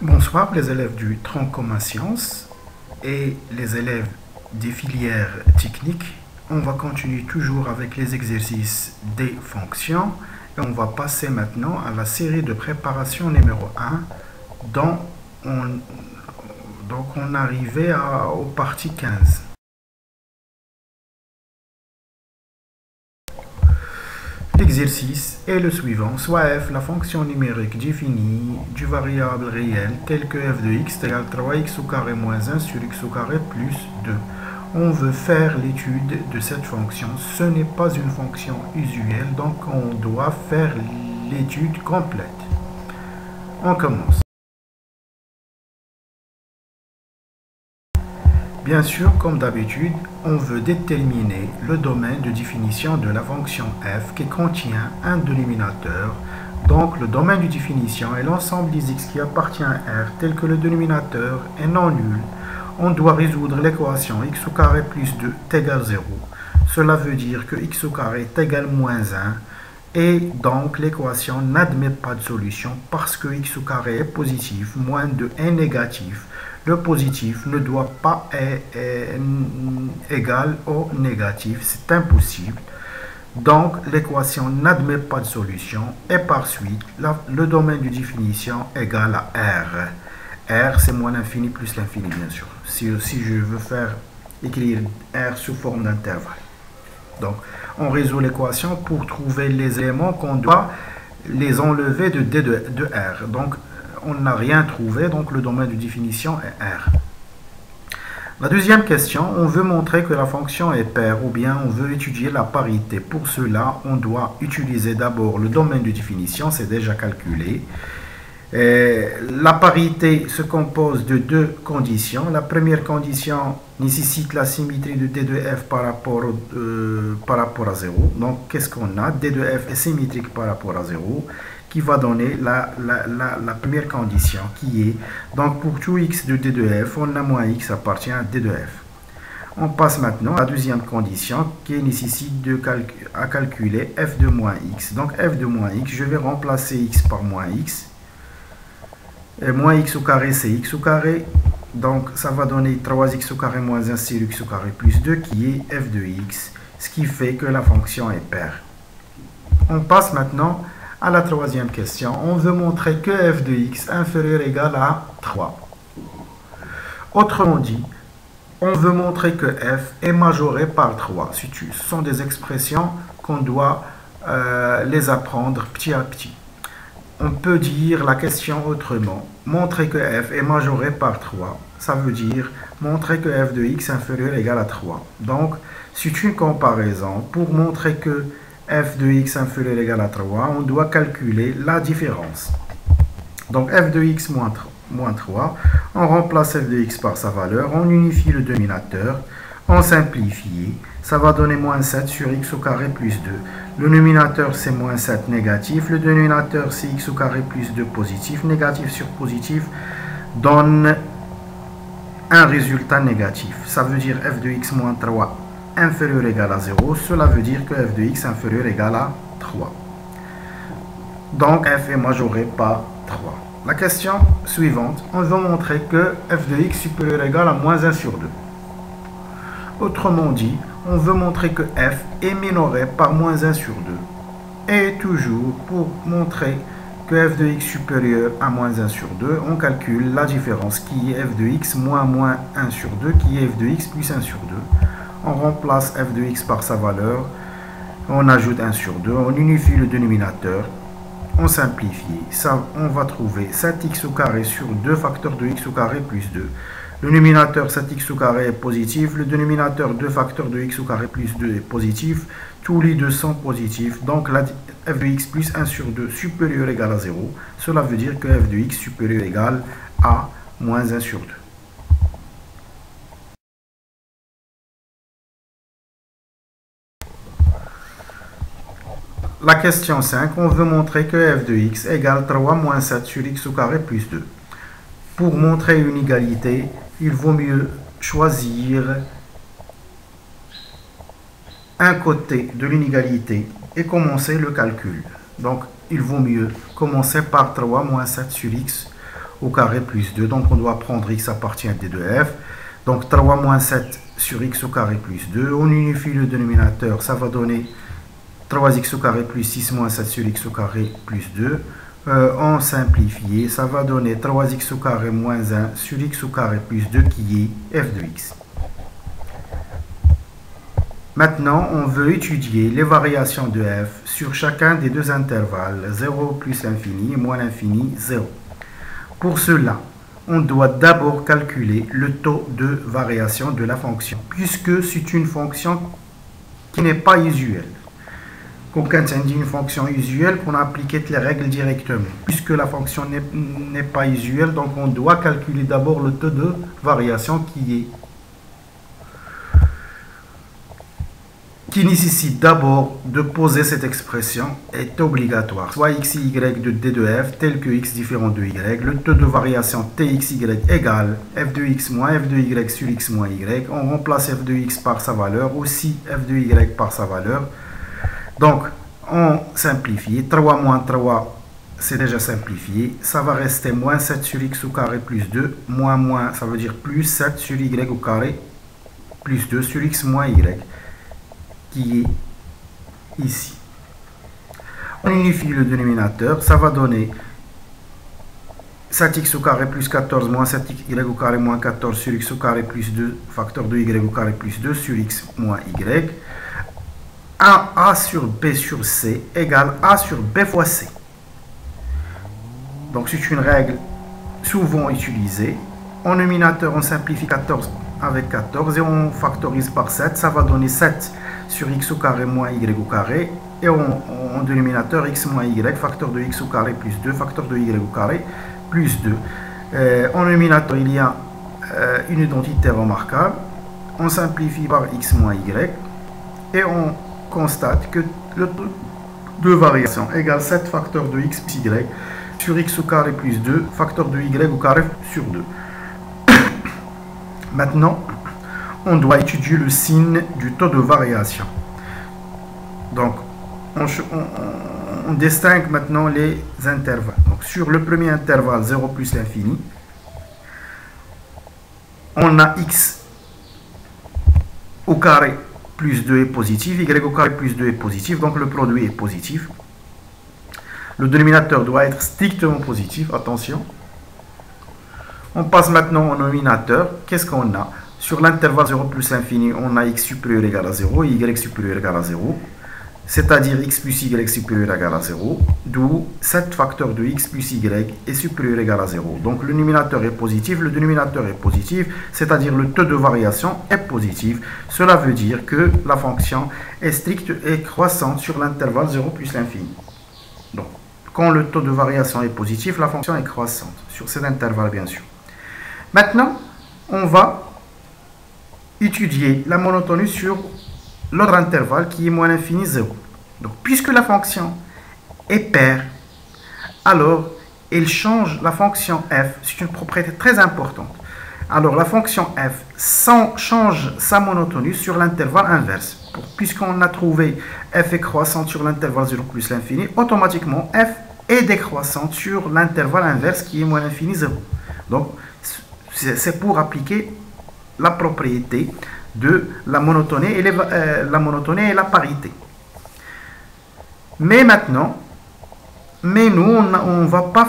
Bonsoir les élèves du tronc commun sciences et les élèves des filières techniques. On va continuer toujours avec les exercices des fonctions et on va passer maintenant à la série de préparation numéro 1 dont on arrivait aux parties 15. L'exercice est le suivant, soit f, la fonction numérique définie du variable réel tel que f de x égale 3x au carré moins 1 sur x au carré plus 2. On veut faire l'étude de cette fonction. Ce n'est pas une fonction usuelle, donc on doit faire l'étude complète. On commence. Bien sûr, comme d'habitude, on veut déterminer le domaine de définition de la fonction f qui contient un dénominateur. Donc, le domaine de définition est l'ensemble des x qui appartient à R tel que le dénominateur est non nul. On doit résoudre l'équation x au carré plus 2 est égal à 0. Cela veut dire que x au carré est égal à moins 1. Et donc, l'équation n'admet pas de solution parce que x au carré est positif, moins 2 est négatif. Le positif ne doit pas être égal au négatif, c'est impossible. Donc, l'équation n'admet pas de solution et par suite, le domaine de définition est égal à R. R, c'est moins l'infini plus l'infini, bien sûr. Si je veux écrire R sous forme d'intervalle. Donc, on résout l'équation pour trouver les éléments qu'on doit les enlever de D de R. Donc, on n'a rien trouvé, donc le domaine de définition est R. La deuxième question, on veut montrer que la fonction est paire ou bien on veut étudier la parité. Pour cela, on doit utiliser d'abord le domaine de définition, c'est déjà calculé. La parité se compose de deux conditions. La première condition nécessite la symétrie de D de F par rapport à 0. Donc, qu'est-ce qu'on a? D de F est symétrique par rapport à 0, qui va donner la première condition, qui est, donc pour tout x de D de F, on a moins x appartient à D de F. On passe maintenant à la deuxième condition qui nécessite à calculer f de moins x. Donc f de moins x, je vais remplacer x par moins x. Et moins x au carré, c'est x au carré. Donc ça va donner 3x au carré moins 1 sur x au carré plus 2 qui est f de x, ce qui fait que la fonction est paire. On passe maintenant à la troisième question. On veut montrer que f de x inférieur ou égal à 3. Autrement dit, on veut montrer que f est majoré par 3. Ce sont des expressions qu'on doit les apprendre petit à petit. On peut dire la question autrement. Montrer que f est majoré par 3. Ça veut dire montrer que f de x inférieur ou égal à 3. Donc, c'est une comparaison. Pour montrer que f de x inférieur ou égal à 3, on doit calculer la différence. Donc, f de x moins 3, on remplace f de x par sa valeur, on unifie le dénominateur, on simplifie, ça va donner moins 7 sur x au carré plus 2. Le numérateur c'est moins 7 négatif, le dénominateur c'est x au carré plus 2 positif, négatif sur positif donne un résultat négatif. Ça veut dire f de x moins 3 inférieur ou égal à 0, cela veut dire que f de x inférieur ou égal à 3. Donc f est majoré par 3. La question suivante, on veut montrer que f de x supérieur ou égal à moins 1 sur 2. Autrement dit, on veut montrer que f est minoré par moins 1 sur 2. Et toujours, pour montrer que f de x supérieur à moins 1 sur 2, on calcule la différence qui est f de x moins 1 sur 2, qui est f de x plus 1 sur 2. On remplace f de x par sa valeur, on ajoute 1 sur 2, on unifie le dénominateur, on simplifie, ça, on va trouver 7x au carré sur 2 facteurs de x au carré plus 2. Le numérateur 7x au carré est positif, le dénominateur 2 facteurs de x au carré plus 2 est positif, tous les deux sont positifs, donc la f de x plus 1 sur 2 supérieur ou égal à 0, cela veut dire que f de x supérieur ou égal à moins 1 sur 2. La question 5, on veut montrer que f de x égale 3 moins 7 sur x au carré plus 2. Pour montrer une égalité, il vaut mieux choisir un côté de l'inégalité et commencer le calcul. Donc, il vaut mieux commencer par 3 moins 7 sur x au carré plus 2. Donc on doit prendre x appartient à d de f. Donc 3 moins 7 sur x au carré plus 2. On unifie le dénominateur, ça va donner 3x au carré plus 6 moins 7 sur x au carré plus 2. En simplifié, ça va donner 3x au carré moins 1 sur x au carré plus 2 qui est f de x. Maintenant, on veut étudier les variations de f sur chacun des deux intervalles, 0 plus l'infini et moins l'infini, 0. Pour cela, on doit d'abord calculer le taux de variation de la fonction, puisque c'est une fonction qui n'est pas usuelle. Quand on dit une fonction usuelle, on applique les règles directement. Puisque la fonction n'est pas usuelle, donc on doit calculer d'abord le taux de variation qui nécessite d'abord de poser cette expression est obligatoire. Soit x et y de d de f tel que x différent de y, le taux de variation txy égale f de x moins f de y sur x moins y. On remplace f de x par sa valeur, aussi f de y par sa valeur. Donc, on simplifie. 3 moins 3, c'est déjà simplifié. Ça va rester moins 7 sur x au carré plus 2. Moins, ça veut dire plus 7 sur y au carré plus 2 sur x moins y, qui est ici. On unifie le dénominateur. Ça va donner 7x au carré plus 14 moins 7y au carré moins 14 sur x au carré plus 2, facteur de y au carré plus 2 sur x moins y. A sur B sur C égale A sur B fois C. Donc c'est une règle souvent utilisée. En nominateur, on simplifie 14 avec 14 et on factorise par 7. Ça va donner 7 sur x au carré moins y au carré. Et en dénominateur, x moins y, facteur de x au carré plus 2, facteur de y au carré plus 2. En nominateur, il y a une identité remarquable. On simplifie par x moins y et on constate que le taux de variation égale 7 facteur de x plus y sur x au carré plus 2 facteur de y au carré sur 2. Maintenant, on doit étudier le signe du taux de variation. Donc, on distingue maintenant les intervalles. Donc, sur le premier intervalle, 0 plus l'infini, on a x au carré plus 2 est positif, y au carré plus 2 est positif, donc le produit est positif. Le dénominateur doit être strictement positif, attention. On passe maintenant au nominateur. Qu'est-ce qu'on a? Sur l'intervalle 0 plus l'infini, on a x supérieur ou égal à 0 et y supérieur ou égal à 0. C'est-à-dire x plus y supérieur ou égal à 0, d'où 7 facteur de x plus y est supérieur ou égal à 0. Donc le nominateur est positif, le dénominateur est positif, c'est-à-dire le taux de variation est positif. Cela veut dire que la fonction est stricte et croissante sur l'intervalle 0 plus l'infini. Donc, quand le taux de variation est positif, la fonction est croissante, sur cet intervalle bien sûr. Maintenant, on va étudier la monotonie sur l'autre intervalle qui est moins l'infini 0. Donc, puisque la fonction est paire, alors elle change la fonction f. C'est une propriété très importante. Alors, la fonction f change sa monotonie sur l'intervalle inverse. Puisqu'on a trouvé f est croissante sur l'intervalle 0 plus l'infini, automatiquement f est décroissante sur l'intervalle inverse qui est moins l'infini 0. Donc, c'est pour appliquer la propriété de la monotonie et la parité. Mais maintenant, nous, on ne va pas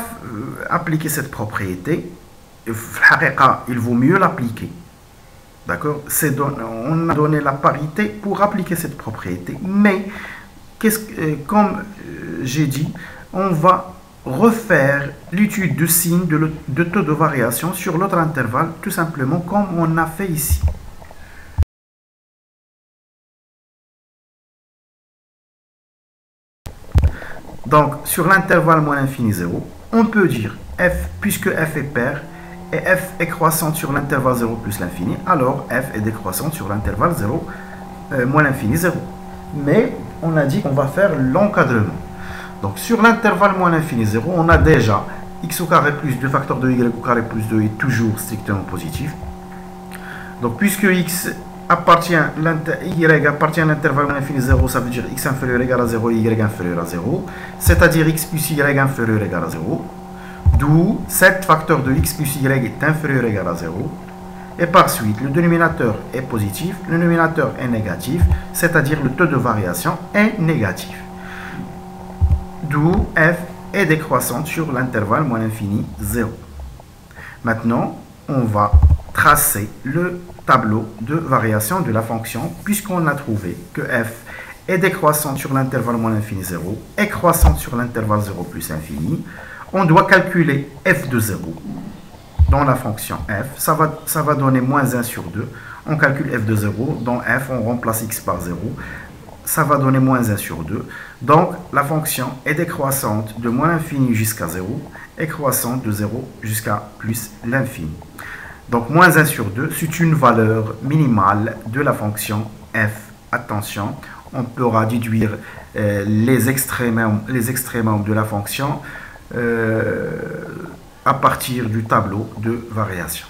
appliquer cette propriété. Il vaut mieux l'appliquer. D'accord? On a donné la parité pour appliquer cette propriété. Mais, comme j'ai dit, on va refaire l'étude du signe de taux de variation sur l'autre intervalle, tout simplement comme on a fait ici. Donc, sur l'intervalle moins l'infini 0, on peut dire f, puisque f est paire, et f est croissante sur l'intervalle 0 plus l'infini, alors f est décroissante sur l'intervalle 0 moins l'infini 0. Mais, on a dit qu'on va faire l'encadrement. Donc, sur l'intervalle moins l'infini 0, on a déjà x au carré plus 2 facteur de y au carré plus 2 est toujours strictement positif. Donc, puisque x appartient à l'intervalle moins l'infini 0, ça veut dire x inférieur ou égal à 0 et y inférieur à 0. C'est-à-dire x plus y inférieur ou égal à 0. d'où 7 facteur de x plus y est inférieur ou égal à 0. Et par suite, le dénominateur est positif, le numérateur est négatif, c'est-à-dire le taux de variation est négatif. D'où f est décroissante sur l'intervalle moins l'infini 0. Maintenant, on va tracer le tableau de variation de la fonction puisqu'on a trouvé que f est décroissante sur l'intervalle moins l'infini 0 et croissante sur l'intervalle 0 plus infini. On doit calculer f de 0 dans la fonction f. Ça va donner moins 1 sur 2. On calcule f de 0. Dans f, on remplace x par 0. Ça va donner moins 1 sur 2. Donc, la fonction est décroissante de moins l'infini jusqu'à 0 et croissante de 0 jusqu'à plus l'infini. Donc, moins 1 sur 2, c'est une valeur minimale de la fonction f. Attention, on pourra déduire les extrémums de la fonction à partir du tableau de variation.